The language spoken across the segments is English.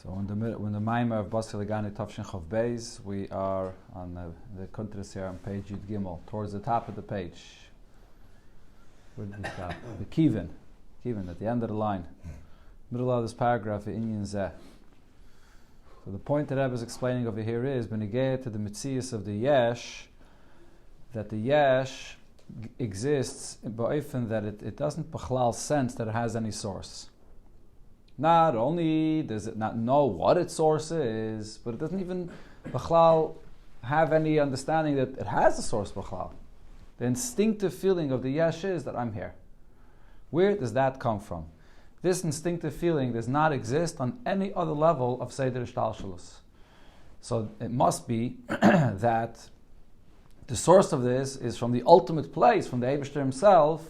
So when the Maimah of Basi Legani Tafshin Chav Beis, we are on the Kuntras here on page Yud Gimel, towards the top of the page. Where did we stop? The Kivin, at the end of the line. Middle of this paragraph, Inyan Zeh. So the point that Rabbi is explaining over here is, when you get to the Metzius of the Yesh, that the Yesh exists in Ba'ifin that it doesn't B'chlal sense that it has any source. Not only does it not know what its source is, but it doesn't even B'chlal have any understanding that it has a source B'chlal. The instinctive feeling of the Yesh is that I'm here. Where does that come from? This instinctive feeling does not exist on any other level of Seder Ishtalshalus. So it must be that the source of this is from the ultimate place, from the Eibishter himself,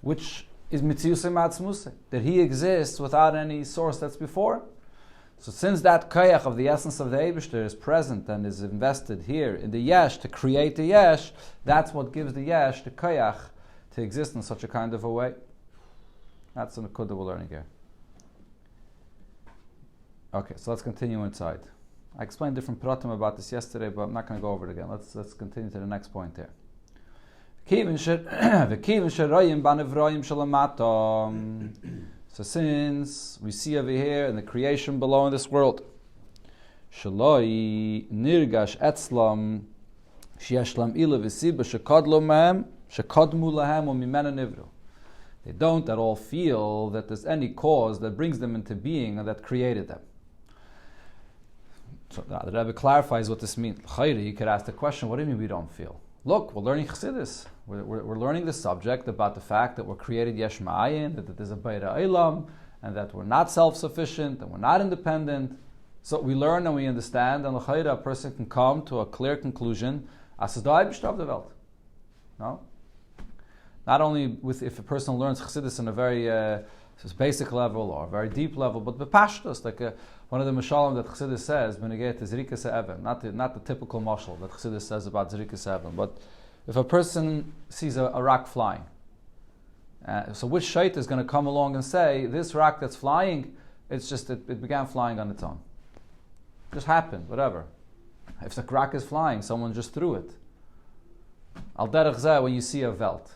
which is Mitziusei Matzmusei, that he exists without any source that's before. So since that koyach of the essence of the Eibishter is present and is invested here in the Yesh to create the Yesh, that's what gives the Yesh the koyach to exist in such a kind of a way. That's the Nakuda we're learning here. Okay, so let's continue inside. I explained different pratim about this yesterday, but I'm not going to go over it again. Let's continue to the next point here. So since we see over here in the creation below in this world, Shaloi nirgash etzlam sheyeshlam ila v'siba shekadlu mehem shekadmu lahem u'mimena nivru. They don't at all feel that there's any cause that brings them into being and that created them. So the Rabbi clarifies what this means. You could ask the question, what do you mean we don't feel? Look, we're learning Chassidus. We're learning the subject about the fact that we're created yesh ma'ayin, that there's a Beira Eilam, and that we're not self-sufficient, and we're not independent. So we learn and we understand, and a person can come to a clear conclusion, as is the Eibishter of the Welt. No? Not only if a person learns Chassidus on a very basic level or a very deep level, but bepashtus, like one of the mashalim that Chassidus says, when you get to Zrikas Even, not the typical mashal that Chassidus says about Zrikas Even, but if a person sees a rock flying, so which shait is going to come along and say, this rock that's flying, it began flying on its own. It just happened, whatever. If the rock is flying, someone just threw it. Al derech zeh, when you see a Welt,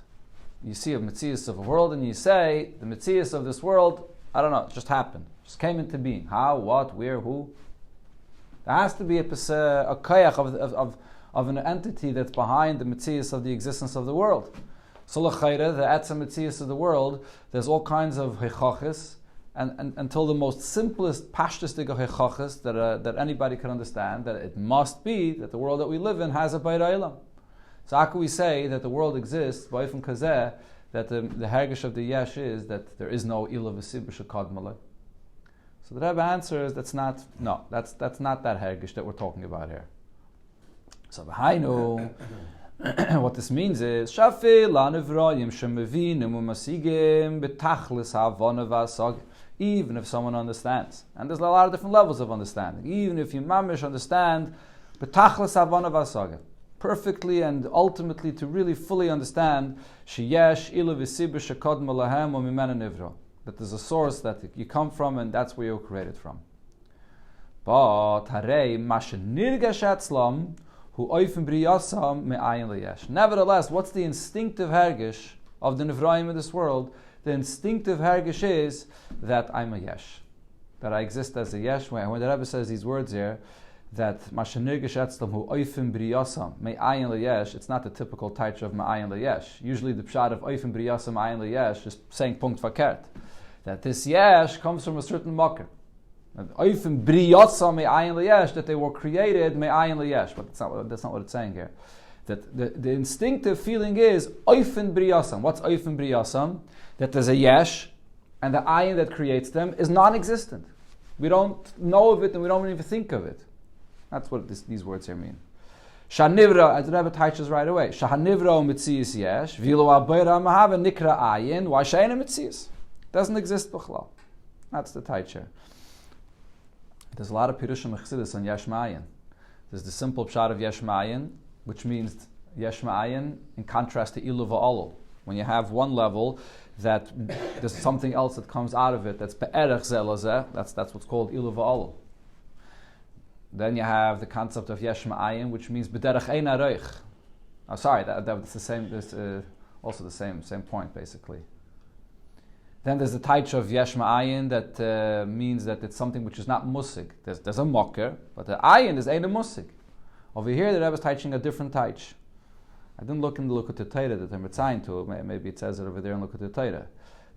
you see a Metzius of a world, and you say, the Metzius of this world, I don't know, it just happened. It just came into being. How, what, where, who? There has to be a koyach of an entity that's behind the Metzius of the existence of the world. So l'chayre, the etzem Metzius of the world, there's all kinds of heichachis, and until the most simplest pashtistic of heichachis that anybody can understand, that it must be that the world that we live in has a Beira Eilam. So how can we say that the world exists, ba'ifim kazeh, that the hergish of the Yesh is that there is no ila v'sib b'shekad malay? So the Rebbe answers, that's not that hergish that we're talking about here. So v'hainu, what this means is, shafi la'nevrayim shemevinim u'masigim b'tachlis ha'avona v'asag. Even if someone understands, and there's a lot of different levels of understanding, even if you mamish understand b'tachlis ha'avona v'asag, perfectly and ultimately to really fully understand sheyesh ilu v'sibur shekadma lahem u'mimena nivro, that there's a source that you come from and that's where you're created from. But harei mashe nirgash atzlam hu oifen briyasam me'ayin leyesh. Nevertheless, what's the instinctive hergish of the nivraim in this world? The instinctive hergish is that I'm a yesh, that I exist as a yesh. When the Rebbe says these words here, that mashenirgish etzlam hu oifim briyasam me'ayin leyesh, it's not the typical taitcha of me'ayin leyesh. Usually the pshat of oifim briyasam me'ayin leyesh is saying punkt verkehrt, that this yesh comes from a certain makar. Oifim briyasam me'ayin leyesh, that they were created me'ayin leyesh, but that's not what it's saying here. That the instinctive feeling is oifim briyasam. What's oifim briyasam? That there's a yesh, and the ayin that creates them is non-existent. We don't know of it, and we don't even think of it. That's what these words here mean. Shanivra, as the Rebbe teaches right away, Shahanivra mitzias yesh, v'ilo abayra mahava nikra ayin, why she'ena mitzias? Doesn't exist b'chlal. That's the teacher. There's a lot of pirushim chassidus on yesh ma'ayin. There's the simple pshat of yesh ma'ayin, which means yesh ma'ayin in contrast to ilu va'olol. When you have one level that there's something else that comes out of it that's be'erech zelazeh, that's what's called ilu va'olol. Then you have the concept of yesh ma'ayin, which means b'derech ein aroich. Oh, sorry, that's the same. This also the same point basically. Then there's the taich of yesh ma'ayin that means that it's something which is not musig. There's a mocker, but the ayin is ein a musig. Over here, the Rebbe is teaching a different taich. I didn't look in the Likutei Torah that I'm trying to. Maybe it says it over there in Likutei Torah.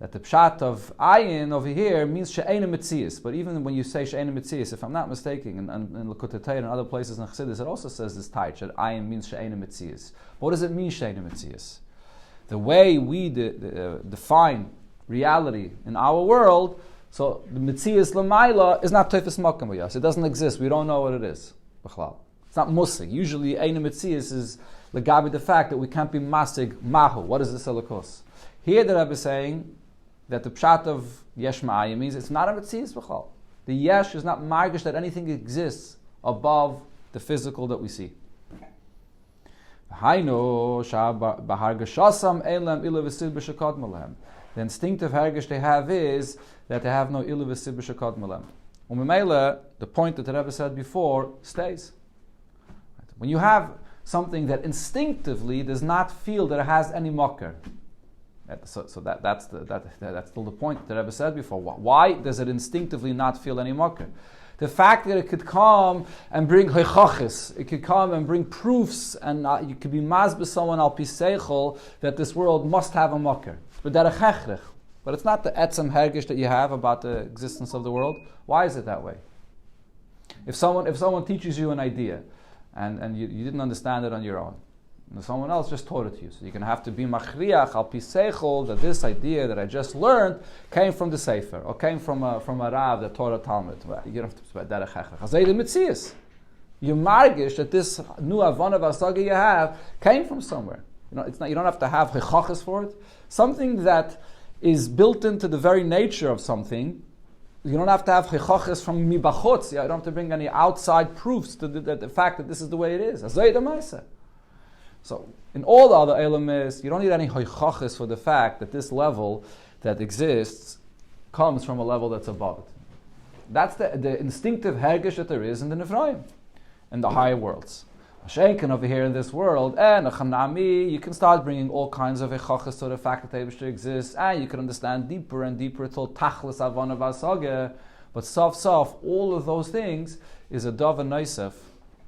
That the pshat of ayin over here means she'eina mitzias. But even when you say she'eina mitzias, if I'm not mistaken, in Likutei Torah and other places in Chassidus, it also says this taich that ayin means she'eina mitzias. What does it mean she'eina mitzias? The way we define reality in our world, so the mitzias l'mayla is not teifes makam b'yas. It doesn't exist. We don't know what it is. B'chlal. It's not musig. Usually, eina mitzias is legabi the fact that we can't be masig mahu. What is this elikos? Here the Rebbe is saying that the pshat of yesh ma'ayim means it's not a mitzias b'chal. The yesh is not margish that anything exists above the physical that we see. The instinctive hergish they have is that they have no ilu v'sid b'shakad malem. Umimele, the point that the Rebbe said before stays. When you have something that instinctively does not feel that it has any mocker, that's still the point that the Rebbe said before. Why does it instinctively not feel any mocker? The fact that it could come and bring hoichachis, it could come and bring proofs, and you could be mazbe someone al piseichel that this world must have a mocker. But it's not the etzem hergish that you have about the existence of the world. Why is it that way? If someone teaches you an idea, and you didn't understand it on your own, and someone else just taught it to you, so you're going to have to be machriach al piseichel that this idea that I just learned came from the sefer or came from a rav that taught a talmud. You don't have to say derech hechrech. Azay the mitzias. You margish that this new avana v'asaga you have came from somewhere. You don't have to have hechachas for it. Something that is built into the very nature of something. You don't have to have hechachas from mibachutz. You don't have to bring any outside proofs to the fact that this is the way it is. Azay the ma'aseh. So, in all the other elements, you don't need any hoichachis for the fact that this level that exists comes from a level that's above it. That's the instinctive hergish that there is in the Nefraim, in the higher worlds. Hashenken over here in this world, and you can start bringing all kinds of hoichachis to the fact that Eibishter exists, and you can understand deeper and deeper till tachlis avana v'asage. But sof, all of those things is a dov and noisef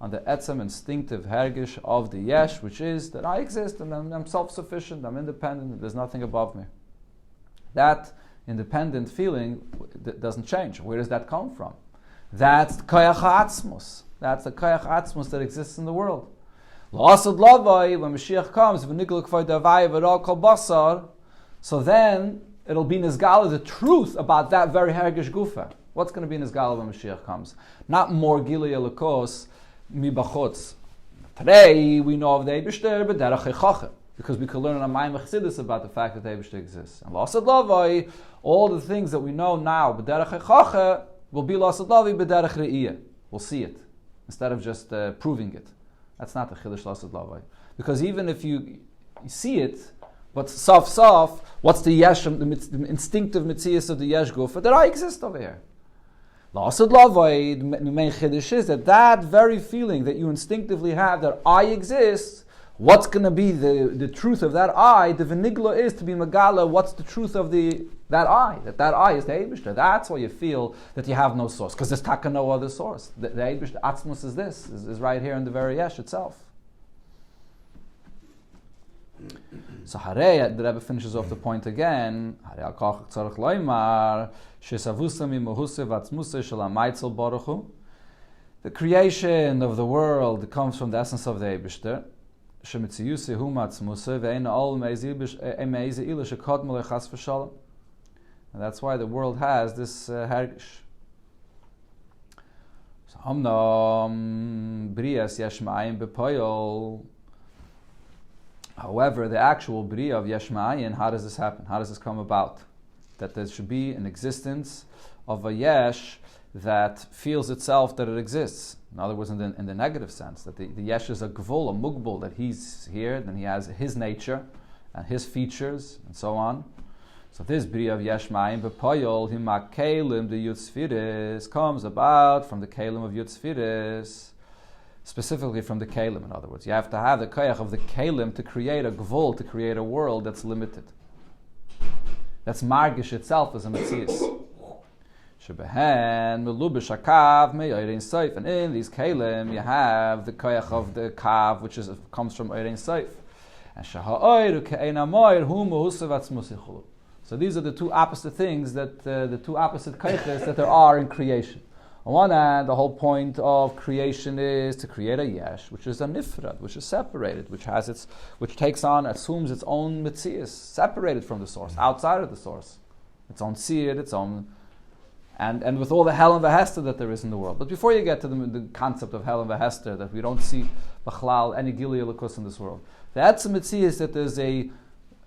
on the etzem instinctive hergish of the yesh, which is that I exist and I'm self-sufficient, I'm independent, there's nothing above me. That independent feeling doesn't change. Where does that come from? That's the koyach ha'atzmus. That's the koyach ha'atzmus that exists in the world. L'asad lavai, when Mashiach comes, v'nigla k'vay davai v'ral kol basar, so then it'll be nizgala the truth about that very hergish gufa. What's going to be nizgala when Mashiach comes? Not more gilui elokos, mibachutz. Today we know of the Eibishter b'derech hechachah, because we can learn in a Maimach Chassidus about the fact that the Eibishter exists. And l'asad lavai, all the things that we know now b'derech hechachah will be l'asad lavai b'derech re'iyah. We'll see it instead of just proving it. That's not the chiddush l'asad lavai, because even if you see it, but sof, what's the yesh, the instinctive mitzias of the yesh gufa that I exist over here? L'asad lavai, the main chiddush is that very feeling that you instinctively have that I exist, what's going to be the truth of that I? The v'nigla is to be megala. What's the truth of that I? That I is the Eibishter. That's why you feel that you have no source, because there's taka no other source. The Eibishter atzmus is this, is right here in the very yesh itself. So Harei, the Rebbe finishes off the point again. The creation of the world comes from the essence of the Eibishter. And that's why the world has this hergish. However, the actual bria of yesh ma'ayin, how does this happen? How does this come about? That there should be an existence of a yesh that feels itself that it exists. In other words, in the negative sense, that the yesh is a gvul, a mugbul, that he's here, then he has his nature and his features and so on. So this bria of yesh mayim b'poyol hima kelim the yutzfiris comes about from the kelim of yutzfiris, specifically from the kelim. In other words, you have to have the koyach of the kelim to create a gvul, to create a world that's limited. That's margish itself as a metzius. Shebehen melubish hakav me'orein seif, and in these kelim you have the koyach of the kav, which comes from orein seif. And shaha'oiru ke'ein amoir hu mehusav atzmus yichulu. So these are the two opposite things, that the two opposite koyches that there are in creation. On one hand, the whole point of creation is to create a yesh, which is a nifrad, which is separated, which assumes its own metzius, separated from the source, outside of the source, its own seed, its own, and with all the hell and the hester that there is in the world. But before you get to the concept of hell and the hester, that we don't see b'chlal any gili elikus in this world, the etzem metzius that there's a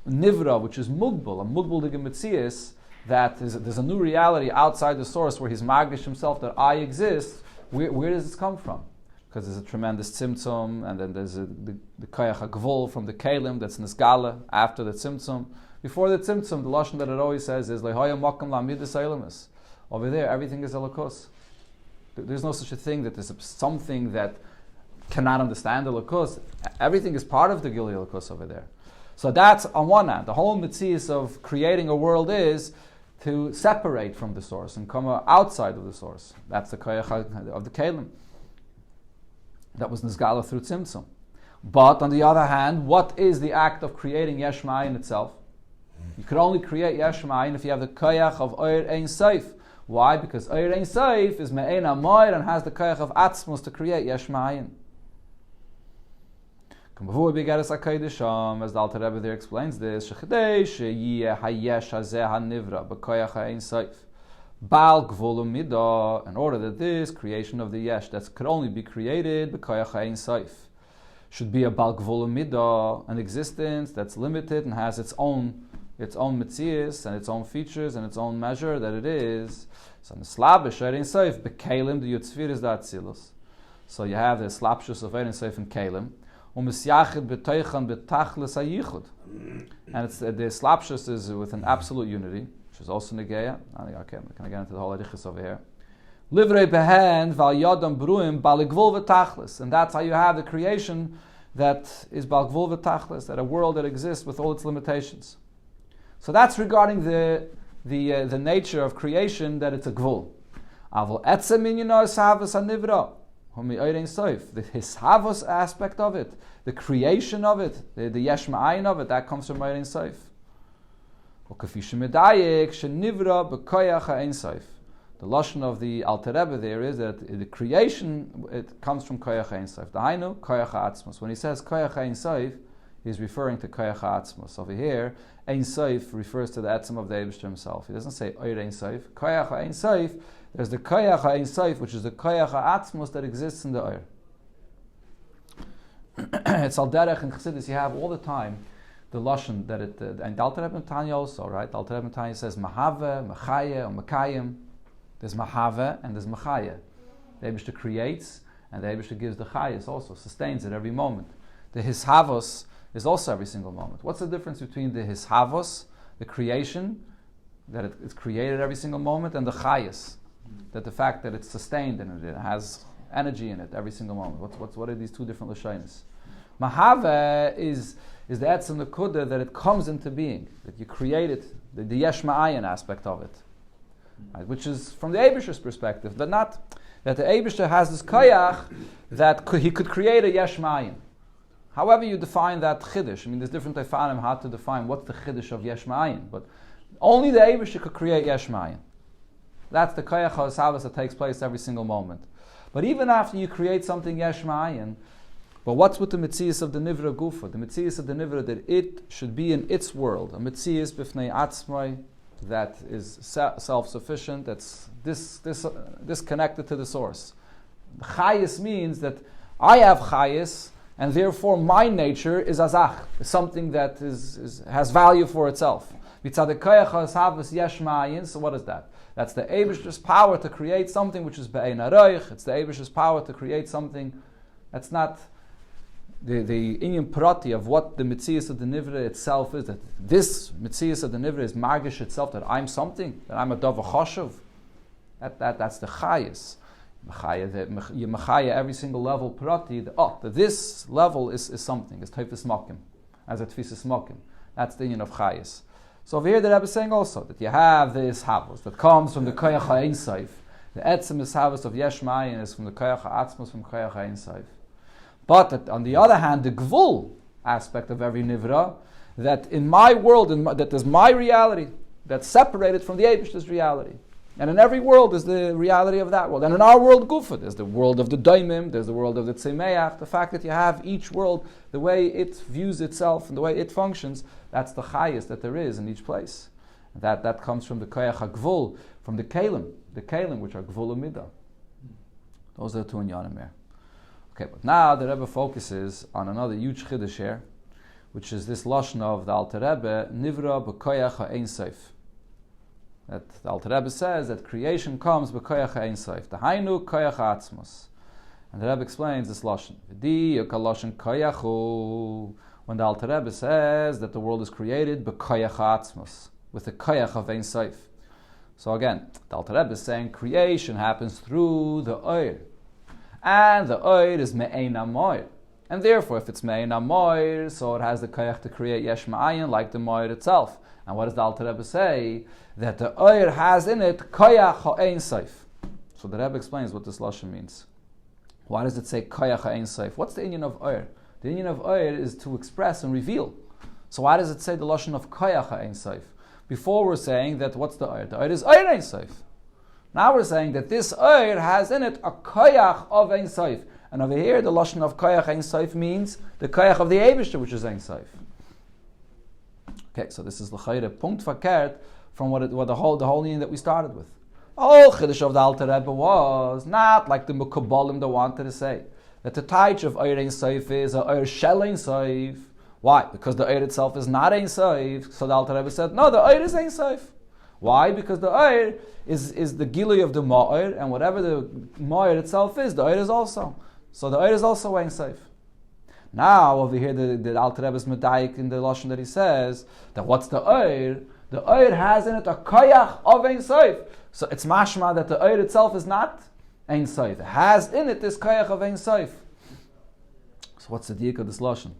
nivra, which is mugbal, a mugbal digim metzius, that there's a new reality outside the source where he's magdish himself that I exist. Where does this come from? Because there's a tremendous tzimtzum, and then there's the koyach hagvul from the kelim that's nisgala after the tzimtzum. Before the tzimtzum, the lashon that it always says is lehoya makam lamidus eilamus. Over there, everything is elokus. There's no such a thing that there's something that cannot understand elokus. Everything is part of the gili elokus over there. So that's on one hand. The whole metzius of creating a world is to separate from the source and come outside of the source. That's the koyach of the kelim. That was nizgala through tzimtzum. But on the other hand, what is the act of creating yesh ma'ayin itself? You could only create yesh ma'ayin if you have the koyach of oir ein seif. Why? Because oir ein seif is me'ein amoir and has the koyach of atzmus to create yesh ma'ayin. Before we get as the Alter Rebbe there explains this, in order that this creation of the yesh that could only be created should be a bal gvul midah, an existence that's limited and has its own metzius and its own features and its own measure that it is. So the slabish ein seif bekelim the yutzfir is the atzilus. So you have the slapshus of ein seif and kelim. And it's the slapshus is with an absolute unity, which is also negeya. Okay, can I get into the whole adichus over here? Livrei behen val yodam bruim baligvul v'tachlis, and that's how you have the creation that is baligvul v'tachlis, that a world that exists with all its limitations. So that's regarding the nature of creation, that it's a gvul. Avol etzem minyano savas hanivra. The hishavos aspect of it, the creation of it, the yesh ma'ayin of it, that comes from Orein Seif. The lashon of the Alter Rebbe there is that the creation, it comes from koyach ein seif. Dahainu koyach ha'atzmos. When he says koyach ein seif, he's referring to koyach ha'atzmos. Over here, ein seif refers to the etzem of the Eibishter himself. He doesn't say oir ein seif. Koyach ein seif. There's the koyach ein seif, which is the koyach ha'atzmos that exists in the oir. It's al derech in Chassidus. You have all the time the lashon that it, and Alter Rebbe Tanya also, right? Alter Rebbe Tanya says mahave, machaya, or makayim. There's mahave and there's machaya. The Eibishter creates, and the Eibishter gives the chayas also, sustains it every moment. The hishavos is also every single moment. What's the difference between the hishavos, the creation, that it's created every single moment, and the chayas, that the fact that it's sustained and it has energy in it every single moment? What are these two different lashonis? Mahave is the etzem the kudah, that it comes into being, that you create it, the yesh ma'ayin aspect of it, right? Which is from the Eibishter's perspective, but not that the Eibishter has this koyach that he could create a yesh ma'ayin. However you define that chiddush, I mean, there's different tefanim how to define what's the chiddush of yesh ma'ayin, but only the Eibishter could create yesh ma'ayin. That's the koyach ha'asavas that takes place every single moment. But even after you create something yesh ma'ayin, but what's with the metzius of the nivra gufa? The metzius of the nivra, that it should be in its world, a metzius b'fnei atzmai, that is self-sufficient, that's disconnected to the source. Chayis means that I have chayis, and therefore my nature is azach, is something that has value for itself. So what is that? That's the Eibishter's power to create something which is be'ein aroich. It's the Eibishter's power to create something that's not the inyan prati of what the mitzias of the nivra itself is, that this mitzias of the nivra is margish itself, that I'm something, that I'm a dava choshev. That's the chayas. You mechaya every single level prati, that this level is something, is typhus makim, as a tfisas makim. That's the inyan of chayas. So over here the Rebbe is saying also that you have this havos that comes from the koyach ha'ein saif. The etzem is havos of yesh ma'ayin is from the koyach ha'atzmos, from koyach ha'ein saif. But on the other hand, the gvul aspect of every nivra, that in my world, that is my reality, that's separated from the Eibishter's reality. And in every world is the reality of that world. And in our world, gufa, there's the world of the daimim, there's the world of the tzemeach, the fact that you have each world, the way it views itself and the way it functions, that's the highest that there is in each place. That comes from the koyach ha'gvul, from the kelim which are gvul u'midah. Those are the two inyanim here. Okay, but now the Rebbe focuses on another huge chiddush here, which is this lashon of the Alter Rebbe, nivra b'koyach ha'ein seif. That the Alter Rebbe says that creation comes b'koyach ha'ein seif. The hainu koyach ha'atzmos. And the Rebbe explains this lashon. V'di yukal koyachu. When the Alter Rebbe says that the world is created b'koyach ha'atzmos, with the koyach of ein seif. So again, the Alter Rebbe is saying creation happens through the oir. And the oir is me'ein amoir. And therefore, if it's me'ein amoir, so it has the koyach to create yesh ma'ayin, like the moir itself. And what does the Alter Rebbe say? That the oir has in it koyach ha'ein seif. So the Rebbe explains what this lashon means. Why does it say koyach ha'ein seif? What's the inyan of oir? The inyan of oir is to express and reveal. So why does it say the lashon of koyach ha'ein seif? Before we're saying that what's the oir? The oir is oir ein seif. Now we're saying that this oir has in it a koyach of ein seif. And over here, the lashon of koyach ein seif means the koyach of the Eibishter, which is ein seif. Okay, so this is l'chayre punkt verkehrt from what the whole meaning that we started with. The whole chiddush of the Alter Rebbe was not like the Mekabalim that wanted to say that the taich of oir ein seif is a oir shel ein seif. Why? Because the oir itself is not ein seif. So the Alter Rebbe said, no, the oir is ein seif. Why? Because the oir is the gilui of the ma'or, and whatever the ma'or itself is, the oir is also. So the oir is also ein seif. Now over here, the Alter Rebbe is medayik in the lashon that he says that what's the oir? The oir has in it a koyach of ein seif. So it's mashma that the oir itself is not ein seif. It has in it this koyach of ein seif. So what's the diak of this lashon?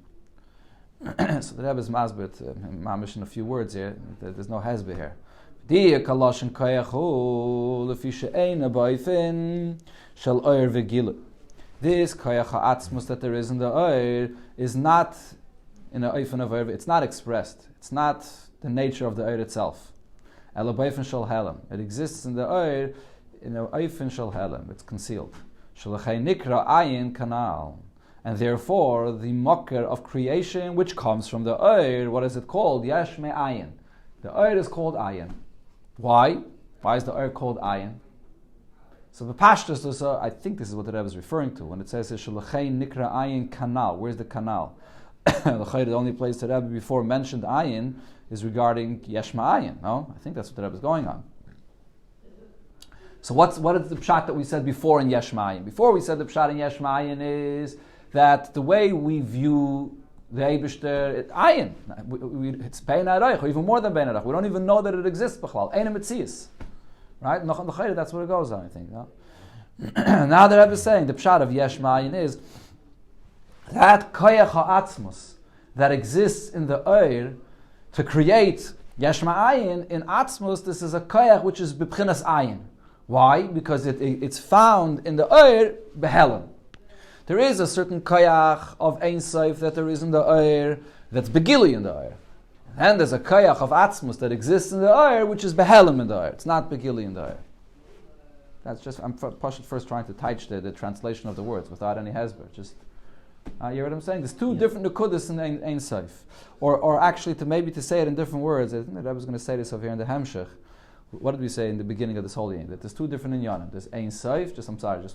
So the Rebbe is masbet, mamish in a few words here. There's no hezbe here. This koyach ha'atzmos that there is in the oir is not in a oifen of oir. It's not expressed. It's not the nature of the oir itself. It exists in the oir in a oifen shel helem. It's concealed. Nikra ayin kanal. And therefore, the mocker of creation, which comes from the oir, what is it called? Yesh me'ayin. The oir is called ayin. Why? Why is the oir called ayin? So the pashtus, I think this is what the Rebbe is referring to when it says Shalachei Nikra Ayin Kanal. Where's the canal? The only place the Rebbe before mentioned ayin is regarding Yesh Ma'ayin. No, I think that's what the Rebbe is going on. So what is the pshat that we said before in Yesh Ma'ayin? Before we said the pshat in Yesh Ma'ayin is that the way we view the Eibishter, ayin, it's bein arayich, or even more than bein arayich. We don't even know that it exists. B'chlal, ein mitzias, right? That's where it goes on. I think. No? Now the Rebbe is saying the pshat of Yesh Ma'ayin is that koyach ha'atzmos that exists in the oir to create Yesh Ma'ayin in atzmos. This is a koyach which is b'pchinas ayin. Why? Because it's found in the oir behelim. There is a certain koyach of ein seif that there is in the oir that's begili in the oir. And there's a koyach of atzmus that exists in the oir which is behelim in the oir. It's not begili in the oir. That's just, I'm first trying to teach the translation of the words without any hezber. Just, you hear what I'm saying? There's two different nekudas in ein seif. Or actually to say it in different words, I think that I was going to say this over here in the Hemshech. What did we say in the beginning of this whole thing? That there's two different inyanim. There's ein seif, just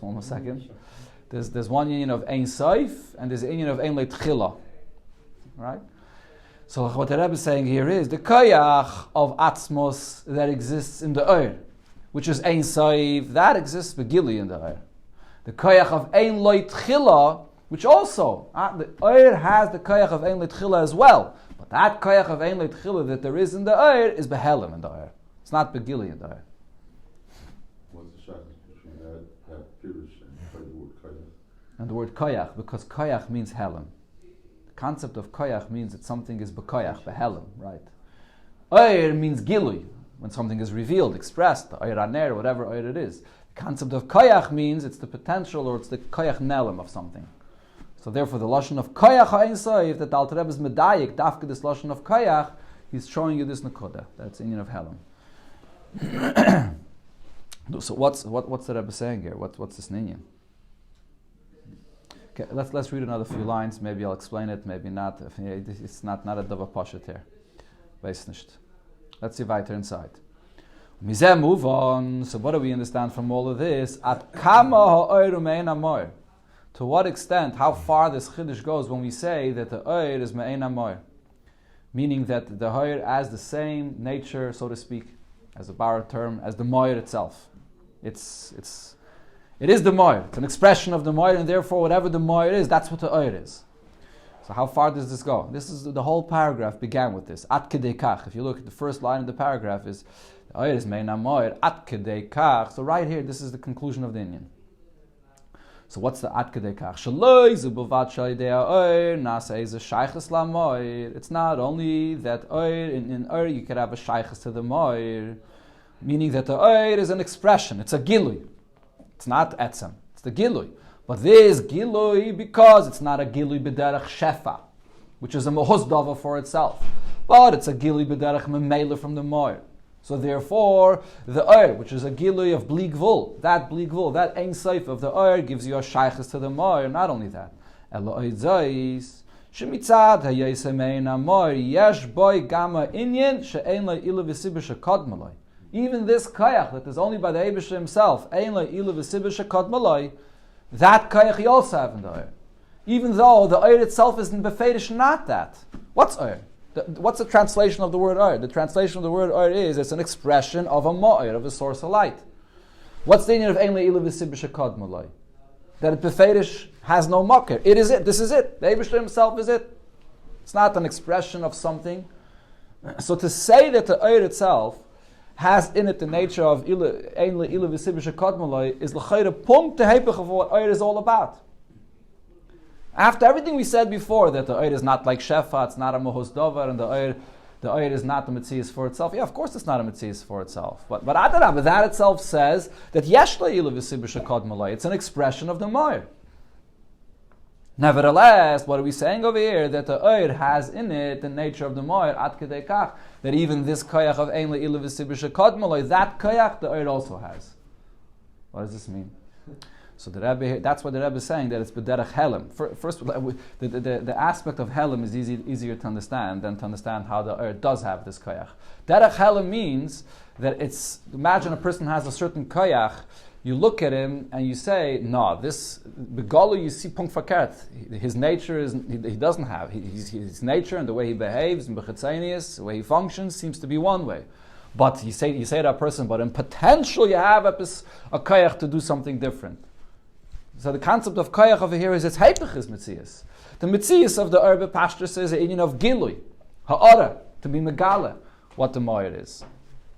one more second. There's one union of ein seif and there's a union of ein leitchila, right? So what the Rebbe is saying here is the koyach of atzmos that exists in the oir, which is ein seif, that exists begili in the oir. The koyach of ein leitchila which also, the Oyer has the koyach of Ein L'Tchila as well. But that koyach of Ein L'Tchila that there is in the Oyer is behelim in the Oyer. It's not begili in the Oyer. What's the shot between that pirush and the word koyach? And the word koyach, because koyach means helim. The concept of koyach means that something is bekoyach, behelim, right? Oyer means gilui, when something is revealed, expressed, the Oyer aner, whatever Oyer it is. The concept of koyach means it's the potential or it's the koyach nelim of something. So therefore, the lashon of koyach ha'ein soif that the Alter Rebbe is medayik, dafka this lashon of koyach, he's showing you this nakoda. That's Inyan of helim. So what's the Rebbe saying here? What's this Inyan? Okay, let's read another few lines. Maybe I'll explain it. Maybe not. It's not a dava pashat here. Weiß nicht. Let's see weiter inside. Mizeh move on. So what do we understand from all of this? At kama ha'oyer me'ein amoyer. To what extent, how far this chiddush goes when we say that the oyer is me'ein amoyer, meaning that the oyer has the same nature, so to speak, as a borrowed term, as the moyer itself. It is the moyer. It's an expression of the moyer, and therefore, whatever the moyer is, that's what the oyer is. So how far does this go? This is the whole paragraph began with this. At kedei kach. If you look at the first line of the paragraph, is the oyer is me'ein amoyer. At kedei kach. So right here, this is the conclusion of the inyan. So what's the at kedei kach? Shaloi zu bavad shalidei oyer nasa is a shaychus la moyer. It's not only that oyer in oyer you could have a shaychus to the moyer, meaning that the oyer is an expression. It's a gilui. It's not etzem. It's the gilui. But this gilui because it's not a gilui b'derech shefa, which is a mohus dava for itself, but it's a gilui b'derech memela from the moyer. So therefore, the oyer, which is a gilui of bligvul, that ein seif of the oyer gives you a shaychus to the moyer. Not only that, Eloi zayis shemitzad hayesemein amoyer yesh boy gama inyan she'ein lo ilu v'sibur shekod maloi. Even this kayach that is only by the Eibush himself, ein lo ilu v'sibur shekod maloi, that kayach you also have in the oyer. Even though the oyer itself is in befedish not that. What's oyer? What's the translation of the word oyer? The translation of the word oyer is it's an expression of a ma'oyer, of a source of light. What's the meaning of ein le'ilu v'sibur shekod maloi? That it befedish has no makir. It is it. This is it. The Eibush himself is it. It's not an expression of something. So to say that the oyer itself has in it the nature of ein le'ilu v'sibur shekod maloi is l'chayre punkt the hepech of what oyer is all about. After everything we said before, that the oyer is not like shefa, it's not a mohos dover, and the oyer is not the metzias for itself. Yeah, of course it's not a metzias for itself. But Adarabah, that itself says that yesh le'ilu v'sibur shekod maloi. It's an expression of the moyer. Nevertheless, what are we saying over here? That the oyer has in it the nature of the moyer, at kedei kach, that even this koyach of ein le'ilu v'sibur shekod maloi, that koyach the oyer also has. What does this mean? So the Rabbi, that's what the Rabbi is saying, that it's b'derech helim. First, the aspect of helim is easier to understand than to understand how the earth does have this koyach. Derech helim means that it's, imagine a person has a certain koyach, you look at him and you say, no, this, begolu you see punkt fakert. His nature is, he doesn't have, his nature and the way he behaves, and the way he functions seems to be one way. But you say to that person, but in potential you have a koyach to do something different. So the concept of koyach over here is its hypich is metzias. The metzias of the Arba pastor says a union of gilui, ha'ara, to be megala, what the moyer is.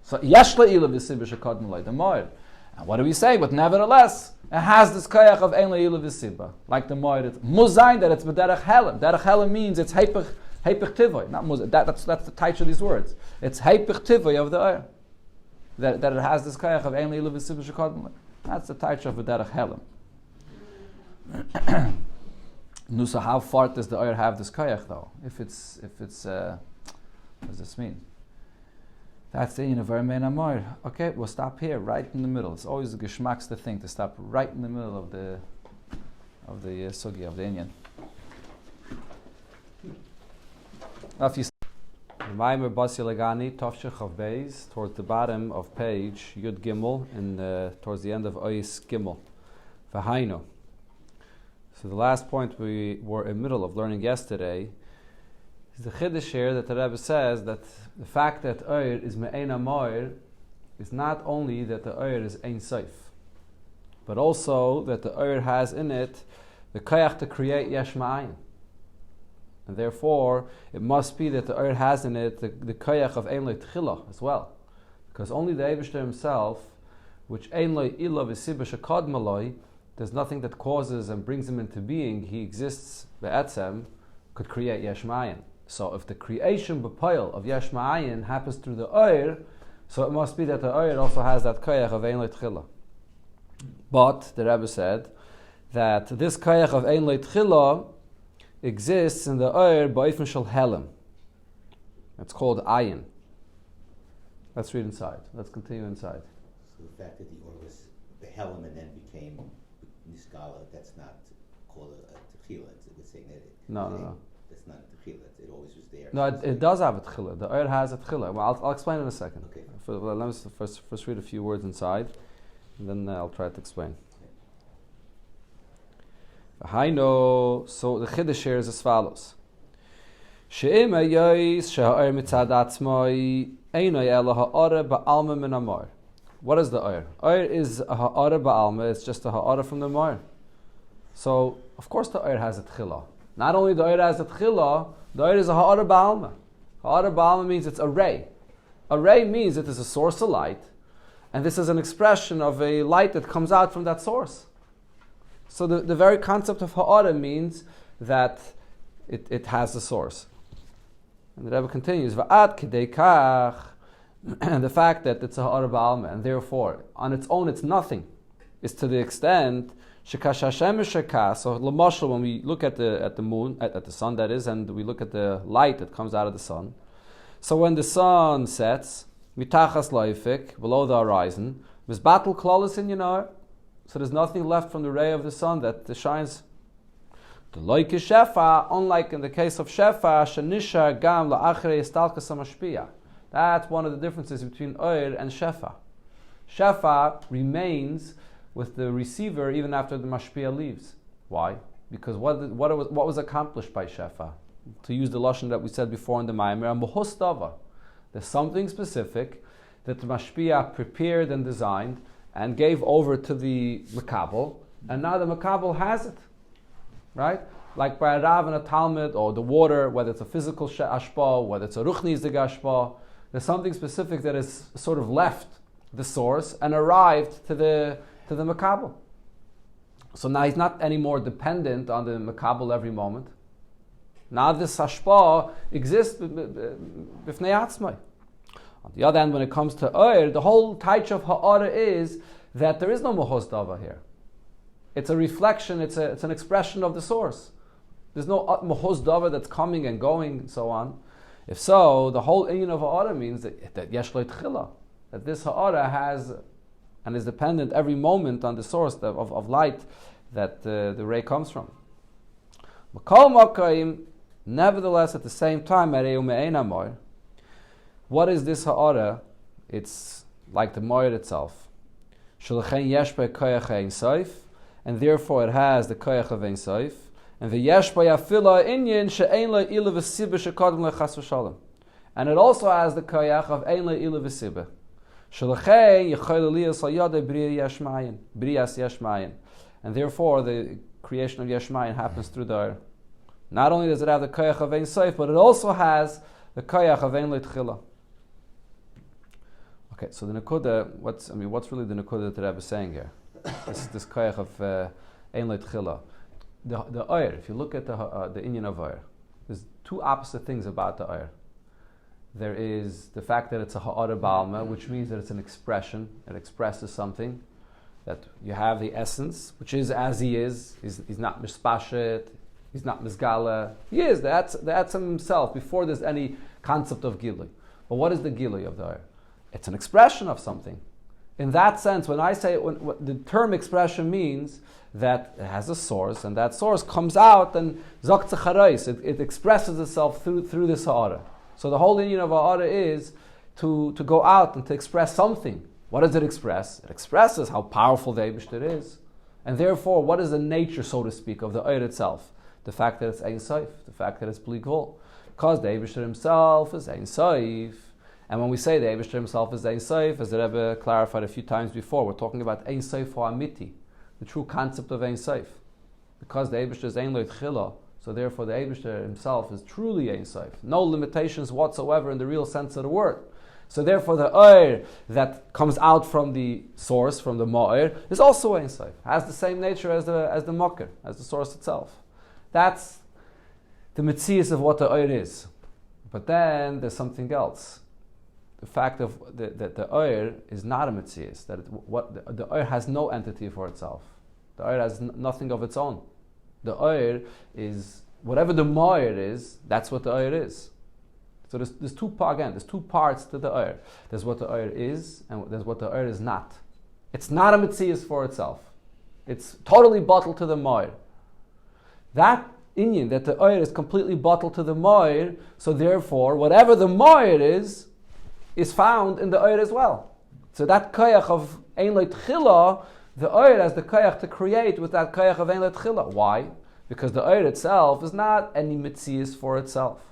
So yesh le'ilu v'sibur shekod maloi, the moyer. And what do we say? But nevertheless, it has this koyach of ein le'ilu v'sibur, like the moyer. It's muzayin that it's b'derech helim. Derech helim means it's hypich tivoy, not muzayin. That's the title of these words. It's hypich tivoy of the oyer. That it has this koyach of ein le'ilu v'sibur shekod maloi. That's the title of b'derech helim. No, so how far does the oyer have this koyach though? If it's what does this mean? That's the universe mein amoyer. Okay, we'll stop here, right in the middle. It's always a geschmacks the thing to stop right in the middle of the sugi of the inyan. If you Maimer Basi Legani Tovshech of Beis towards the bottom of page Yud Gimel and towards the end of Oyis Gimel V'hainu. So the last point we were in the middle of learning yesterday is the chiddush here that the Rebbe says that the fact that oyer is me'ein amoyer is not only that the oyer is ein seif, but also that the oyer has in it the koyach to create yesh ma'ayin. And therefore, it must be that the Oyer has in it the koyach of ein lo tchila as well. Because only the Eibishter himself, which ein lo ila v'sibba shekad maloi, there's nothing that causes and brings him into being, he exists be'etzem, could create yesh ma'ayin. So if the creation b'poil of yesh ma'ayin happens through the Oyer, so it must be that the Oyer also has that koyach of ein lo tchila. But, the Rebbe said, that this koyach of ein lo tchila exists in the Oyer ba'ifn shel helam. It's called ayin. Let's read inside. Let's continue inside. So the fact that the Or was behelim and then became niskala, that's not called a tchila. It's saying that No. That's not a tchila. It always was there. No, it does have a tchila. The Oyer has a tchila. Well, I'll explain in a second. Okay. Let me first read a few words inside, and then I'll try to explain. So the Chiddush here is as follows. She'im hayois she'ha'or mitzad atzmoi einoi ela ha'ora ba'alma min ha'mor. What is the Oyer? Oyer is a ha'ora ba'alma. It's just a ha'ora from the mor. So, of course the Oyer has a tchila. Not only the Oyer has a tchila, the Oyer is a ha'ora ba'alma. Ha'ora ba'alma means it's a ray. A ray means it is a source of light, and this is an expression of a light that comes out from that source. So the very concept of ha'ara means that it has a source. And the Rebbe continues, Va'ad kidei kach, and the fact that it's a ha'ara ba'alma, and therefore, on its own it's nothing, is to the extent, shekash Hashem shekah, so l'mashal, when we look at the moon, at the sun that is, and we look at the light that comes out of the sun, so when the sun sets, mitachas loifik, below the horizon, mizbatel klolis in yanar, so there's nothing left from the ray of the sun that shines. The loike shefa, unlike in the case of shefa, shenishar gam la'achrei istalkas hamashpia. That's one of the differences between oir and shefa. Shefa remains with the receiver even after the mashpia leaves. Why? Because what was accomplished by shefa? To use the lashon that we said before in the Maimer, mohostava. There's something specific that the mashpia prepared and designed and gave over to the makabel, and now the makabel has it, right? Like by a rav and a talmud, or the water, whether it's a physical ashpa, whether it's a ruchnizik ashpa, there's something specific that is sort of left the source and arrived to the makabel. So now he's not anymore dependent on the makabel every moment. Now this ashpa exists b'fnei atzmai. On the other hand, when it comes to Oyer, the whole taich of ha'ara is that there is no mohos dava here. It's a reflection, it's an expression of the source. There's no mohos dava that's coming and going and so on. If so, the whole inyan of ha'ara means that yesh lo tchila, that this ha'ara has and is dependent every moment on the source of light that the ray comes from. Nevertheless, at the same time, what is this ha'ara? It's like the moed itself. And therefore it has the koyach of ein soif. And the yeshba yafila inyan she'ein la ila v'sibba she'kodem lechas v'shalom. And it also has the koyach of ein la ila v'sibba. Shalachei yechol liyas hayada briyas yesh ma'ayin. And therefore the creation of yesh ma'ayin happens through the. Not only does it have the koyach of ein soif, but it also has the koyach of ein leitchila. Okay, so the nekuda, what's really the nekuda that the Rebbe is saying here? This koyach of ein leitchila. The oyer, if you look at the inyan of oyer, there's two opposite things about the oyer. There is the fact that it's a ha'ara ba'alma, which means that it's an expression. It expresses something. That you have the essence, which is as he is. He's not mispashet. He's not mizgala. He is. That's himself before there's any concept of gilui. But what is the gilui of the oyer? It's an expression of something. In that sense, when I say the term expression means that it has a source, and that source comes out and zok tzacharais. It expresses itself through this ha'ara. So the whole inyan of ha'ara is to go out and to express something. What does it express? It expresses how powerful the Eibishter is. And therefore, what is the nature, so to speak, of the oyer itself? The fact that it's Ein Sof, the fact that it's Bli Gvul. Because the Eibishter himself is Ein Sof. And when we say the Eibishter himself is Ein Sof, as the Rebbe clarified a few times before, we're talking about Ein Sof or Amiti, the true concept of Ein Sof. The because the Eibishter is Ein Lo Tchila, so therefore the Eibishter himself is truly Ein Sof. No limitations whatsoever in the real sense of the word. So therefore the Oir that comes out from the source, from the Ma'ir, is also Ein Sof. Has the same nature as the Makir, as the source itself. That's the Metzias of what the Oir is. But then there's something else. The fact of that the Oir is not a Metzias, that the Oir has no entity for itself. The Oir has nothing of its own. The Oir is, whatever the Ma'ir is, that's what the Oir is. So there's two parts to the Oir. There's what the Oir is, and there's what the Oir is not. It's not a Metzias for itself. It's totally bottled to the Ma'ir. That inyan, that the Oir is completely bottled to the Ma'ir, so therefore, whatever the Ma'ir is found in the Oir as well. So that koyach of Ein Lo Tchila, the Oir has the koyach to create with that koyach of Ein Lo Tchila. Why? Because the Oir itself is not any Metzias for itself.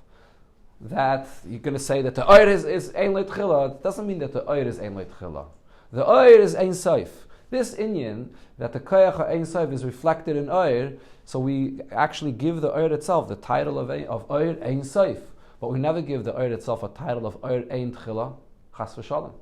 That you're going to say that the Oir is Ein Lo Tchila, it doesn't mean that the Oir is Ein Lo Tchila. The Oir is Ein Sof. This inyan, that the koyach of Ein Sof is reflected in Oir, so we actually give the Oir itself the title of Oir Ein Sof. But we never give the Oir itself a title of Oir Ein Tchila, Chas v'Shalom.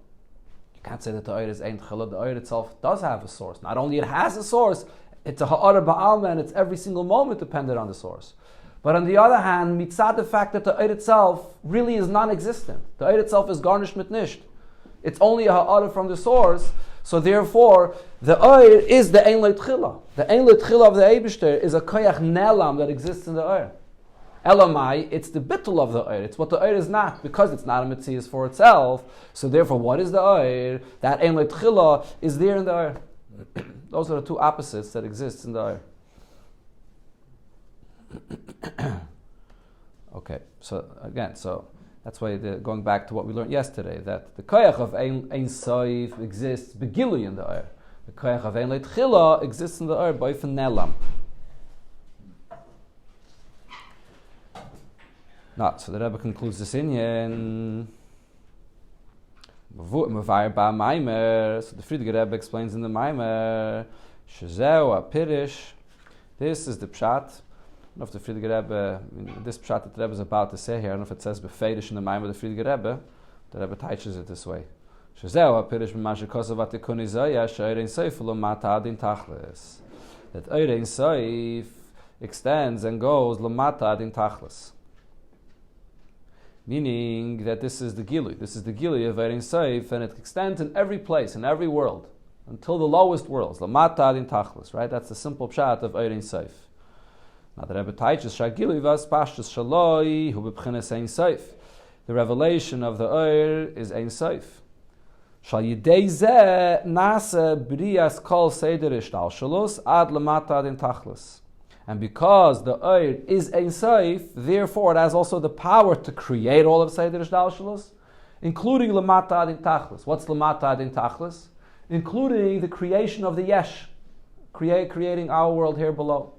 You can't say that the Oir is Ein Tchila. The Oir itself does have a source. Not only it has a source, it's a Ha'ara Ba'alma, and it's every single moment dependent on the source. But on the other hand, mitzad the fact that the Oir itself really is non-existent. The Oir itself is garnished mit nisht. It's only a Ha'ara from the source, so therefore, the Oir is the Ein Lo Tchila. The Ein Lo Tchila of the Eibishter is a koyach nelam that exists in the Oir. Elamai, it's the bittul of the Oir. It's what the Oir is not, because it's not a Metzias for itself. So therefore, what is the Oir? That Ein Lo Tchila is there in the Oir. Those are the two opposites that exist in the Oir. Okay, so again, that's why going back to what we learned yesterday, that the koyach of Ein Sof exists begilui in the Oir. The koyach of Ein Lo Tchila exists in the Oir b'ofen nelam. Now, so the Rebbe concludes this inyan. So the Friedrich Rebbe explains in the Maimer, Shezeu Apirish. This is the pshat. I don't know if the Friedrich Rebbe, this pshat that the Rebbe is about to say here, I don't know if it says befeidish in the Maimer of the Friedrich Rebbe. The Rebbe teaches it this way. Shezeu Apirish b'mashe kosav atikun izaya she'oir ein sof lo mata adin tachlis. That oir ein sof extends and goes lo mata adin tachlis. Meaning that this is the Gilui. This is the Gilui of Ein Sof, and it extends in every place, in every world, until the lowest worlds. Lamata adin tachlis, right? That's the simple pshat of Ein Sof. Now the Rebbe teaches Shagilui vas pashtus shaloi hu b'bchines Ein Sof. The revelation of the Oir is Ein Sof. Shal yidei zeh nasa brias kol seder ishtal shalos ad lamata adin tachlis. And because the Oir is Ein Sof, therefore it has also the power to create all of Seder Shalshlos, including Lamata Adin Tachlis. What's Lamata Adin Tachlis? Including the creation of the Yesh, creating our world here below.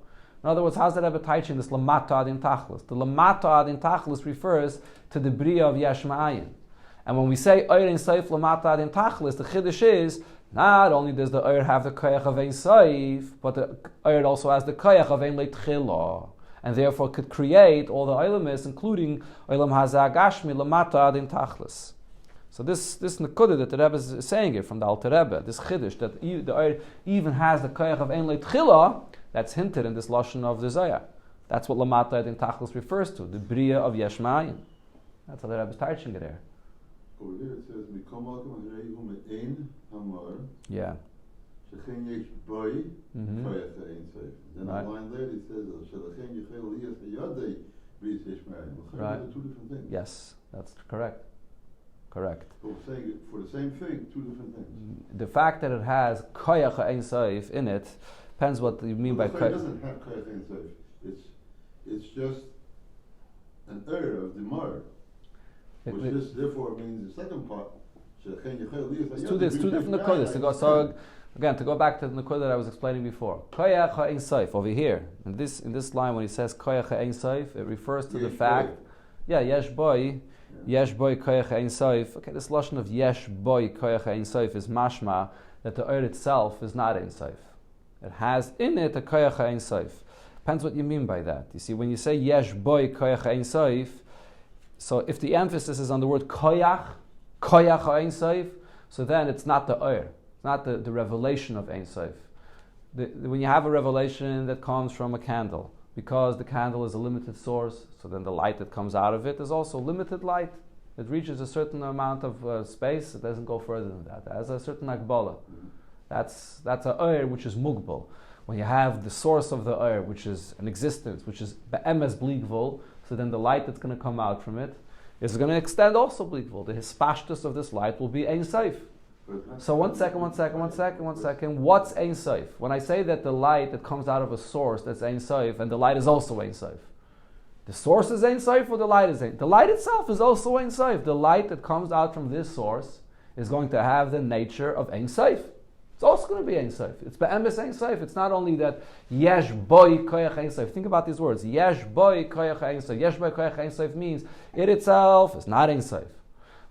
In other words, how's the Rebbe teaching this Lamata Adin Tachlis? The Lamata Adin Tachlis refers to the Bria of Yesh Ma'ayin. And when we say Oir Ein Sof Lamata Adin Tachlis, the Chiddush is, not only does the Oir have the koyach of Ein Sof, but the Oir also has the koyach of Ein Lo Tchila, and therefore could create all the Oilams, including Oilam Hazeh Gashmi Lamata Adin Tachlis. So this nekudah that the Rebbe is saying here from the Alter Rebbe, this chiddush that the Oir even has the koyach of Ein Lo Tchila, that's hinted in this lashon of the Zohar. That's what Lamata Adin Tachlis refers to, the Bria of Yesh Ma'ayin. That's how the Rebbe is teaching it here. Over here it says, "Mikom alkem harehu me'ein hamar." Yeah. Shechen yesh boy koyach ein sof. Then a line later it says, "Shelechen yechel liyas hayadei b'ris yesh ma'ayin." Right. Two different things. Yes, that's correct. Correct. But we're saying it for the same thing, two different things. The fact that it has koyach ein sof in it depends what you mean by koyach. It doesn't have koyach ein sof. It's just an error of the mar. Which just therefore means the second part. It's two different nakodas. To go back to the nakoda that I was explaining before. Koyach ha'ein sof over here in this line when he says koyach ha'ein sof, it refers to the fact. Yeah, yesh boy koyach ha'ein sof. Okay, this lashon of yesh boy koyach ha'ein sof is mashma that the Oir itself is not ein sof. It has in it a koyach ha'ein sof. Depends what you mean by that. You see, when you say yesh boy koyach ein soif, so if the emphasis is on the word koyach ein soif, so then it's not the oir, it's not the revelation of ein soif. When you have a revelation that comes from a candle, because the candle is a limited source, so then the light that comes out of it is also limited light. It reaches a certain amount of space. It doesn't go further than that. It has a certain akbala. That's a oir which is mugbal. When you have the source of the oir, which is an existence, which is be'emes bligvul, so then the light that's going to come out from it is going to extend also bligvul. The hispashtus of this light will be ein soif. So one second. What's ein soif? When I say that the light that comes out of a source, that's ein soif, and the light is also ein soif. The source is ein soif or the light is ein? The light itself is also ein soif. The light that comes out from this source is going to have the nature of ein soif. It's also going to be ein soif. It's be'emes ein soif. It's not only that yesh boy koyach ein soif. Think about these words. Yesh boy koyach ein soif. Yesh boy koyach ein soif means it itself is not ein soif.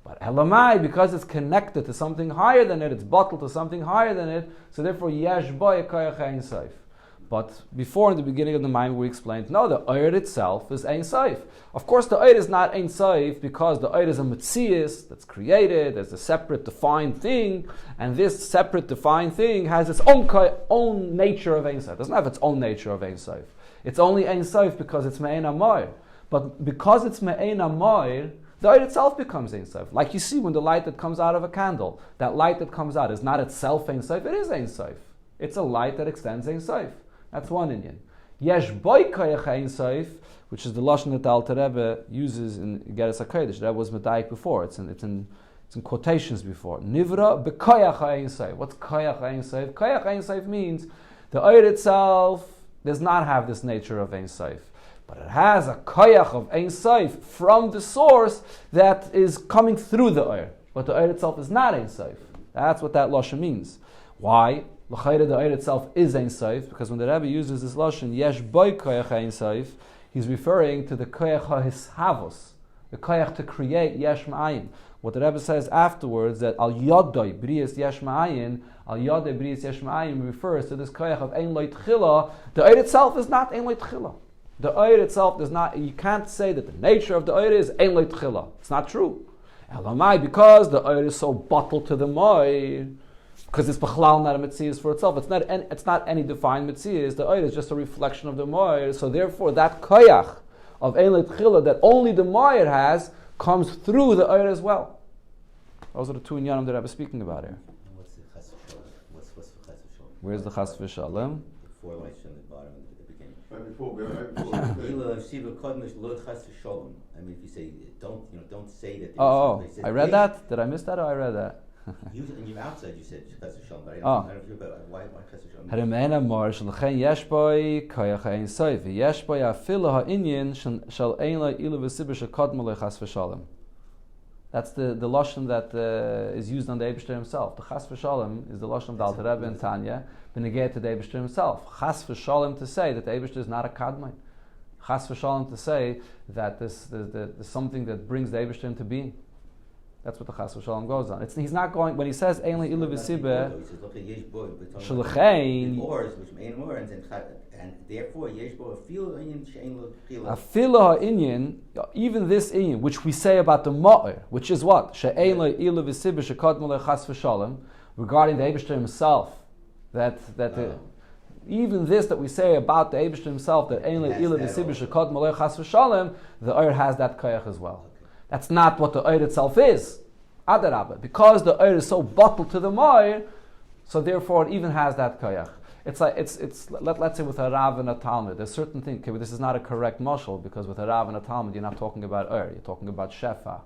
But elamai, because it's connected to something higher than it, it's bottled to something higher than it, so therefore yesh boy koyach ein soif. But before, in the beginning of the mind, we explained, no, the oir itself is ein soif. Of course, the oir is not ein soif because the oir is a metzius that's created as a separate, defined thing, and this separate, defined thing has its own nature of ein soif. It doesn't have its own nature of ein soif. It's only ein soif because it's me'ein amoir. But because it's me'ein amoir, the oir itself becomes ein soif. Like you see when the light that comes out of a candle, that light that comes out is not itself ein soif, it is ein soif. It's a light that extends ein soif. That's one Indian. Yesh boy koyach ein soif, which is the lashon that the Alter Rebbe uses in Geras HaKodesh. That was medayik before. It's in quotations before. Nivra bekoyach ein soif. What's koyach ein soif? Koyach ein soif means the oir itself does not have this nature of ein soif, but it has a koyach of ein soif from the source that is coming through the oir. But the oir itself is not ein soif. That's what that lashon means. Why? L'chayre, the oir itself is ein soif, because when the Rabbi uses this lashon, yesh boy koyach ein soif, he's referring to the koyach ha'hishavos, the koyach to create yesh ma'ayin. What the Rabbi says afterwards, that al yodoi brias yesh ma'ayin, al yodoi brias yesh ma'ayin refers to this koyach of ein loy tchila. The oir itself is not ein loy tchila. The oir itself does not, you can't say that the nature of the oir is ein loy tchila. It's not true. Elamai, because the oir is so bottled to the moir, because it's b'chlal not a metzias for itself. It's not any defined metzias. The oir is just a reflection of the moir. So therefore, that koyach of ein letchila that only the moir has comes through the oir as well. Those are the two inyanim that I was speaking about here. What's the chas v'shalom? What's the chas v'shalom? Where's the chas v'shalom? The 4 lines from the bottom at the beginning. Right before. I mean, if you say don't say that. I read that. Did I miss that? Or I read that. In your outside, you said chas v'shalom, but I don't know about why chas v'shalom. Haremena mar shalchen yesh boy koyach ein soif yesh boy afilu ha'inyan shal ein la ilu v'sibur shekadmu le chas v'shalom. That's the lashon that is used on the Eibishter himself. The chas v'shalom is the lashon of the Alter Rebbe and Tanya, b'negei to the Eibishter himself. Chas v'shalom to say that the Eibishter is not a kadmon. Chas v'shalom to say that there's something that brings the Eibishter into being. That's what the chas v'shalom goes on. He's not going, when he says ein la ilu v'sibur shalchein and therefore yesh bo afilu inyan she'ein lo tchila. Afilu ha'inyan, even this inyan, which we say about the ma'ir, which is what? She'ein lo ilu v'sibur shekadmu le chas v'shalom, regarding the Eibishter himself, even this that we say about the Eibishter himself, that ein lo ilu v'sibur shekadmu le chas v'shalom, the oir has that koyach as well. That's not what the oir itself is. Adarabah. Because the oir is so bottled to the ma'ir, so therefore it even has that koyach. It's like let's say with a Rav and a Talmud, there's certain things. Okay, but this is not a correct mashal, because with a Rav and a Talmud, you're not talking about oir, you're talking about shefa.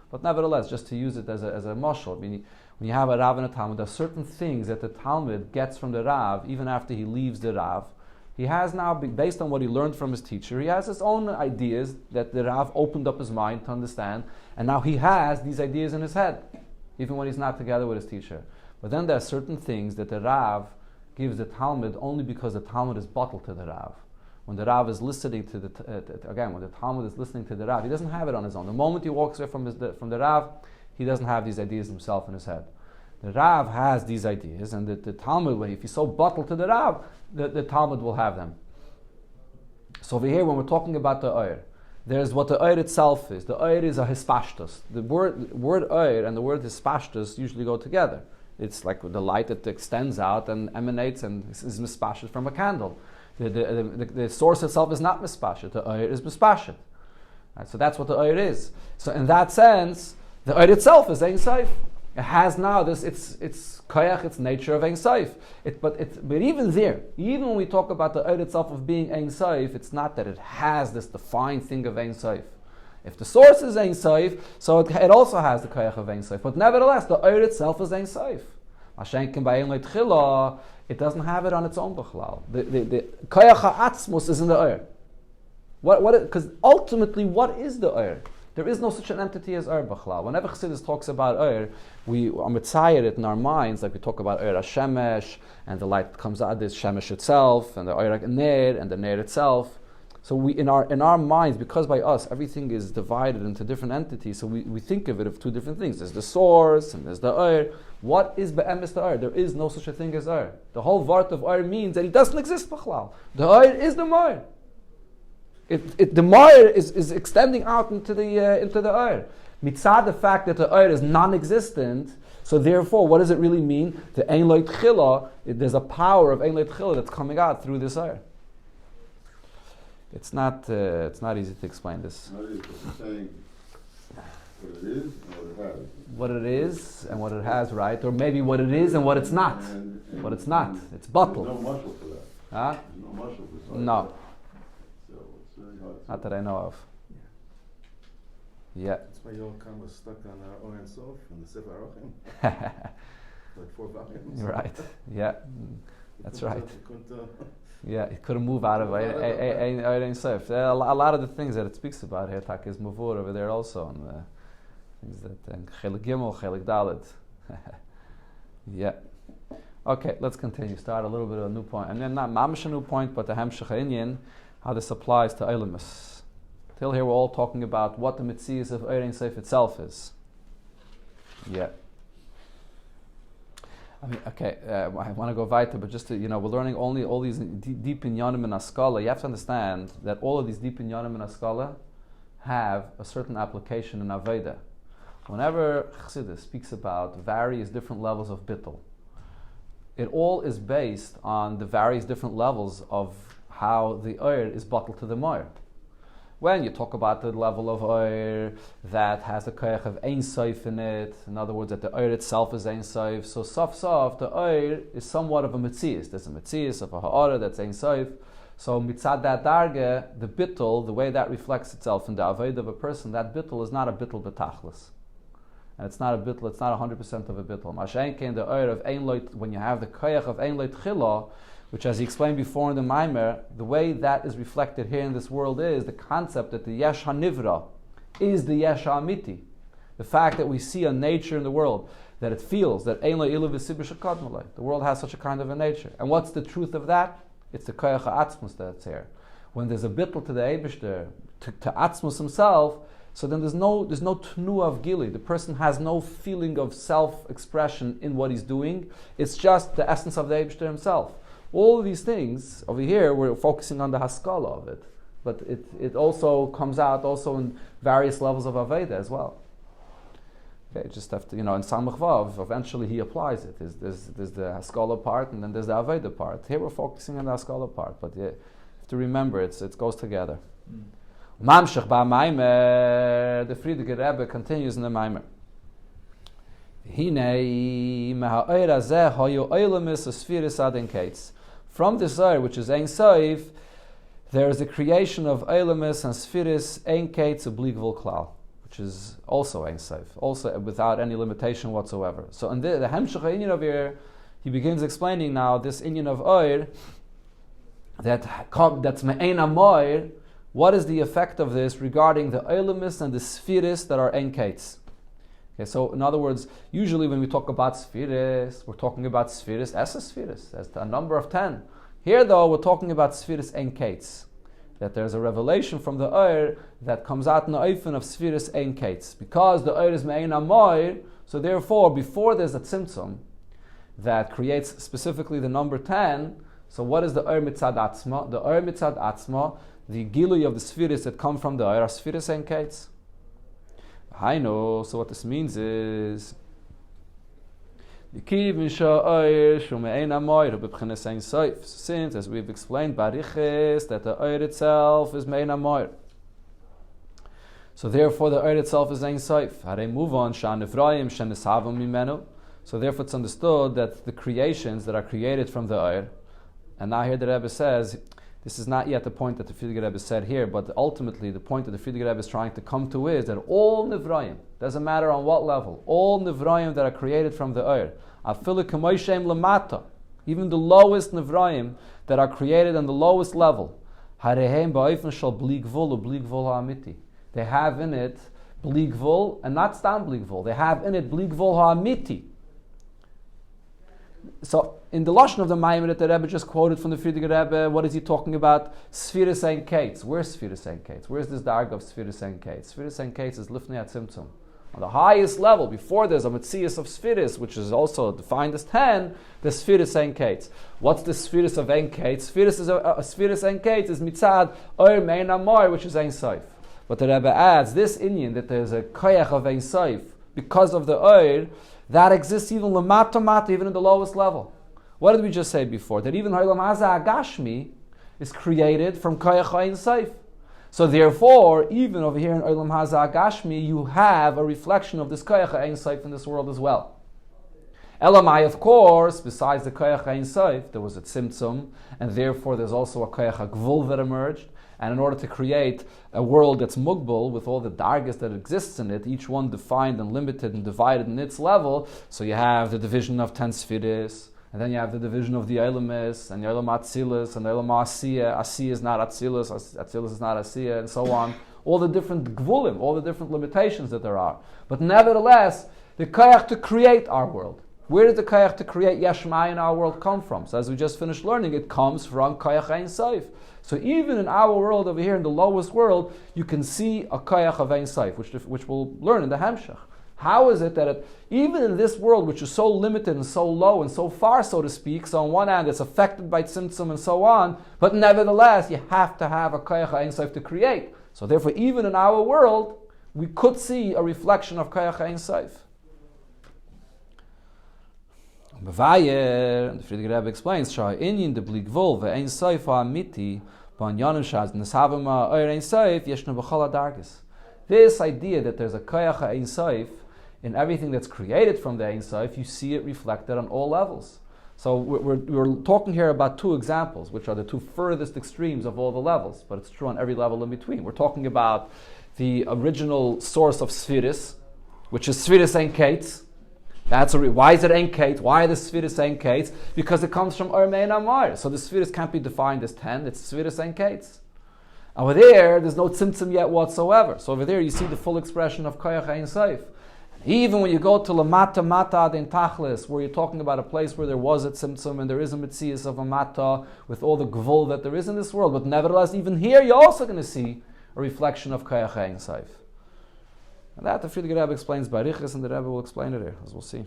But nevertheless, just to use it as a mashal, I mean, when you have a Rav and a Talmud, there are certain things that the Talmud gets from the Rav, even after he leaves the Rav. He has now, based on what he learned from his teacher, he has his own ideas that the Rav opened up his mind to understand, and now he has these ideas in his head, even when he's not together with his teacher. But then there are certain things that the Rav gives the Talmud only because the Talmud is bottled to the Rav. When the Rav is listening to when the Talmud is listening to the Rav, he doesn't have it on his own. The moment he walks away from the Rav, he doesn't have these ideas himself in his head. The Rav has these ideas, and the Talmud, if he's so bottled to the Rav, the Talmud will have them. So over here, when we're talking about the Oyer, there's what the Oyer itself is. The Oyer is a hispashtus. The word Oyer and the word hispashtus usually go together. It's like the light that extends out and emanates and is mispashtus from a candle. The source itself is not mispashtus. The Oyer is mispashtus. Right, so that's what the Oyer is. So in that sense, the Oyer itself is Ein Sof. It has now this, it's koyach, its nature of Ein Sof. But even there, even when we talk about the Oyer itself of being Ein Sof, it's not that it has this defined thing of Ein Sof. If the source is Ein Sof, so it also has the koyach of Ein Sof. But nevertheless, the Oyer itself is Ein Sof. Mashenkin by Ein Lo Tchila, it doesn't have it on its own b'chlal. The koyach ha'atzmus is in the Oyer. Because ultimately, what is the Oyer? There is no such an entity as Oyer b'chlal. Whenever Chassidus talks about Oyer, we are mitzayer it in our minds, like we talk about Oyer HaShemesh, and the light comes out of this Shemesh itself, and the Oyer Ner, and the Ner itself. So we, in our minds, because by us everything is divided into different entities, so we think of it of two different things. There's the source and there's the Oyer. What is be'emes the Oyer? There is no such a thing as Oyer. The whole vart of Oyer means that it doesn't exist b'chlal. The Oyer is the Moyer. The Moyer is extending out into the Oyer. Mitzad, the fact that the Oyer is non-existent, so therefore, what does it really mean? The Ein Lo Tchila, there's a power of Ein Lo Tchila that's coming out through this Oyer. It's not easy to explain this. Not easy, but you're saying what it is and what it has. What it is and what it has, right? Or maybe what it is and what it's not. What it's not. It's bottled. There's no muscle for that. Huh? There's no muscle for that. No. So it's very hard. Not that I know of. Yeah. That's why you all kind of stuck on our Oren Sof and the Sefer Arochim. Like 4 volumes. Right. Yeah. That's right. You Yeah, it couldn't move out of Ein Sof. A lot of the things that it speaks about here, Tak is Mavur over there also, and things that Chelik Gimel, Chelik Dalet. Yeah. Okay, let's continue. Start a little bit of a new point, and then not mamish a new point, but the Hemshech Inyan, how this applies to Eilemus. Till here, we're all talking about what the Metzias of Ein Sof itself is. Yeah. I mean, okay, I want to go weiter, but just to, we're learning only all these deep inyanim in Askala. You have to understand that all of these deep inyanim in Askala have a certain application in Aveda. Whenever Chassidus speaks about various different levels of bittul, it all is based on the various different levels of how the Oyer is bottled to the Moyer. When you talk about the level of Oyer that has the koyach of Ein Sof in it, in other words, that the Oyer itself is Ein Sof, so Sof, the Oyer is somewhat of a Metzias. There's a Metzias of a Ha'ara that's Ein Sof. So mitzad that darge, the bittul, the way that reflects itself in the Aved of a person, that bittul is not a bittul betachlis. And it's not a bittul, it's not 100% of a bittul. Mashenkein, the Oyer of Ein Lo, when you have the koyach of Ein Lo Tchila, which, as he explained before in the Maimer, the way that is reflected here in this world is the concept that the Yesh HaNivra is the Yesh HaAmiti. The fact that we see a nature in the world, that it feels that Ein Lo Ilu V'Sibur Shekadma Lo. The world has such a kind of a nature. And what's the truth of that? It's the Koyach HaAtzmus that's here. When there's a bittul to the Eibishter, to Atzmus himself, so then there's no tnu of gili. The person has no feeling of self-expression in what he's doing. It's just the essence of the Eibishter himself. All of these things, over here, we're focusing on the Haskalah of it. But it also comes out also in various levels of Aveda as well. Okay, just have to, in Samach Vav, eventually he applies it. There's the Haskalah part, and then there's the Aveda part. Here we're focusing on the Haskalah part, but you have to remember, it goes together. Mamshech ba Maimer, the Friediger Rebbe continues in the Maimer. Hinei meha oira zeh hayu oilemis asfiris adin kates. From this Oyer, which is Ein Sof, there is a creation of Eilemis and Sphiris Ein Kates Obligvul Klal, which is also Ein Sof, also without any limitation whatsoever. So in the Hemshech Inyan of here, he begins explaining now this Inyan of Oyer, that's Me'ein Amoyer. What is the effect of this regarding the Eilemis and the Sphiris that are Ein Kates? Okay, so in other words, usually when we talk about Sphiris, we're talking about Sphiris as a Sphiris, as a number of 10. Here though, we're talking about Sphiris Ein Kates, that there's a revelation from the Oyer that comes out in the Eifen of Sphiris Ein Kates. Because the Oyer is Me'ein Amoyer, so therefore, before there's a Tzimtzum that creates specifically the number 10, So what is the Oyer Mitzad Atzma? The Oyer Mitzad Atzma, the Gilui of the Spheres that come from the Oyer, are Spheres and Kates. So what this means is, since, as we've explained, Bariches, that the Oyer itself is Mein HaMoyer. So therefore the Oyer itself is Ein Sof. So therefore it's understood that the creations that are created from the Oyer, and now here the Rebbe says, this is not yet the point that the Friedrich Rebbe said here, but ultimately the point that the Friedrich Rebbe is trying to come to is that all Nivrayim, doesn't matter on what level, all Nivrayim that are created from the Oyer, afilu k'moishem lamata, even the lowest Nivrayim that are created on the lowest level, harehem ba'ofen shal bli gvul u'bli gvul ha'amiti. They have in it bli gvul, and not stam bli gvul. They have in it bli gvul ha'amiti. So, in the lashon of the Maimer that the Rebbe just quoted from the Friedrich Rebbe, what is he talking about? Spheres and Kates. Where's Spheres and Kates? Where's this darg of Spheres and Kates? Spheres and Kates is Lifnei Atzimtzum. On the highest level, before there's a Metzias of Spheres, which is also defined as 10, there's Spheres and Kates. What's the Spheres of Ein Kates? Spheres and Kates is Mitzad Oyer Mein HaMoyer, which is Ein Sof. But the Rebbe adds this inyan that there's a koyach of Ein Sof because of the Oyer that exists even lamata mata, even in the lowest level. What did we just say before? That even Ha'olam Hazeh Agashmi is created from koyach Ein Sof. So therefore, even over here in Olam Hazeh Agashmi, you have a reflection of this koyach Ein Sof in this world as well. Elamai, of course, besides the koyach Ein Sof, there was a tzimtzum, and therefore there's also a koyach HaGvul that emerged. And in order to create a world that's mugbal with all the dargas that exists in it, each one defined and limited and divided in its level, so you have the division of 10 spheres, and then you have the division of the Eilemis, and the Eilam Atzilus, and the Eilam Asiya. Asiya is not Atzilus, Atzilus is not Asiya, and so on. All the different gvulim, all the different limitations that there are. But nevertheless, the koyach to create our world. Where did the koyach to create Yeshmai in our world come from? So as we just finished learning, it comes from koyach Ein Sof. So even in our world over here, in the lowest world, you can see a koyach of Ein Sof, which we'll learn in the Hamshach. How is it that even in this world, which is so limited and so low and so far, so to speak, so on one hand it's affected by tzimtzum and so on, but nevertheless you have to have a koyach Ein Sof to create. So therefore, even in our world, we could see a reflection of koyach Ein Sof. And the Friedrich Rebbe explains, Shah inyan de bligvul ve'ein sof ha'amiti b'anyanim shaz neshavim ha'oyer ein sof yeshnu b'chol ha'dargis. This idea that there's a koyach ha'ein sof in everything that's created from the Ein Sof, you see it reflected on all levels. So we're talking here about two examples, which are the two furthest extremes of all the levels, but it's true on every level in between. We're talking about the original source of Spheres, which is Spheres Ein Kates. Why is it Ein Kates? Why are the Spheres Ein Kates? Because it comes from Oyer Mein HaMoyer. So the Spheres can't be defined as 10, it's Spheres Ein Kates. Over there, there's no tzimtzum yet whatsoever. So over there you see the full expression of koyach Ein Sof. Even when you go to Lamata Mata den Tachlis, where you're talking about a place where there was a tzimtzum and there is a mitzias of a mata with all the gvul that there is in this world, but nevertheless, even here you're also going to see a reflection of koyach Ein Sof. And that the Friedrich Rebbe explains by Riches, and the Rebbe will explain it here, as we'll see.